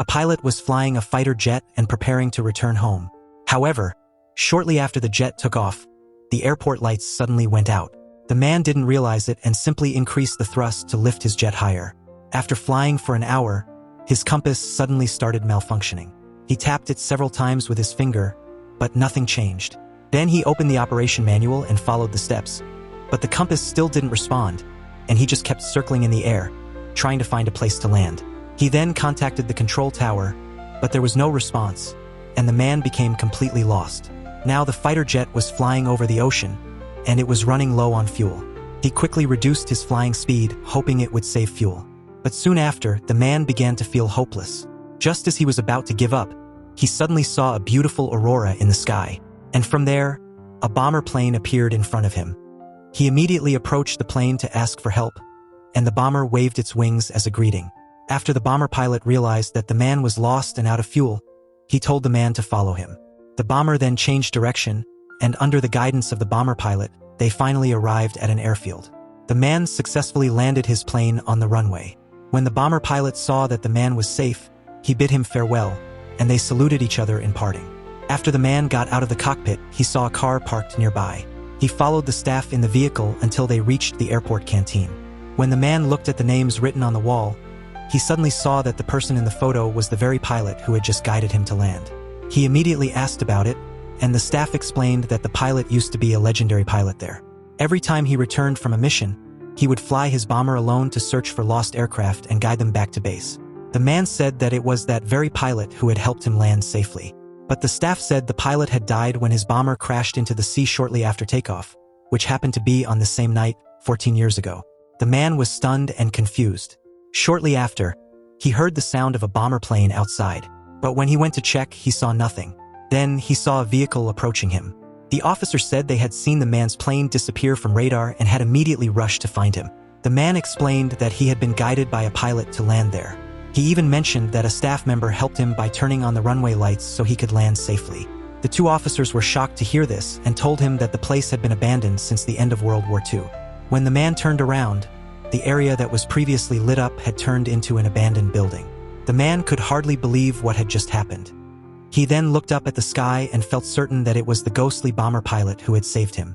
A pilot was flying a fighter jet and preparing to return home. However, shortly after the jet took off, the airport lights suddenly went out. The man didn't realize it and simply increased the thrust to lift his jet higher. After flying for an hour, his compass suddenly started malfunctioning. He tapped it several times with his finger, but nothing changed. Then he opened the operation manual and followed the steps. But the compass still didn't respond, and he just kept circling in the air, trying to find a place to land. He then contacted the control tower, but there was no response, and the man became completely lost. Now the fighter jet was flying over the ocean, and it was running low on fuel. He quickly reduced his flying speed, hoping it would save fuel. But soon after, the man began to feel hopeless. Just as he was about to give up, he suddenly saw a beautiful aurora in the sky. And from there, a bomber plane appeared in front of him. He immediately approached the plane to ask for help, and the bomber waved its wings as a greeting. After the bomber pilot realized that the man was lost and out of fuel, he told the man to follow him. The bomber then changed direction, and under the guidance of the bomber pilot, they finally arrived at an airfield. The man successfully landed his plane on the runway. When the bomber pilot saw that the man was safe, he bid him farewell, and they saluted each other in parting. After the man got out of the cockpit, he saw a car parked nearby. He followed the staff in the vehicle until they reached the airport canteen. When the man looked at the names written on the wall, he suddenly saw that the person in the photo was the very pilot who had just guided him to land. He immediately asked about it, and the staff explained that the pilot used to be a legendary pilot there. Every time he returned from a mission, he would fly his bomber alone to search for lost aircraft and guide them back to base. The man said that it was that very pilot who had helped him land safely. But the staff said the pilot had died when his bomber crashed into the sea shortly after takeoff, which happened to be on the same night, 14 years ago. The man was stunned and confused. Shortly after, he heard the sound of a bomber plane outside. But when he went to check, he saw nothing. Then he saw a vehicle approaching him. The officer said they had seen the man's plane disappear from radar and had immediately rushed to find him. The man explained that he had been guided by a pilot to land there. He even mentioned that a staff member helped him by turning on the runway lights so he could land safely. The two officers were shocked to hear this and told him that the place had been abandoned since the end of World War II. When the man turned around, the area that was previously lit up had turned into an abandoned building. The man could hardly believe what had just happened. He then looked up at the sky and felt certain that it was the ghostly bomber pilot who had saved him.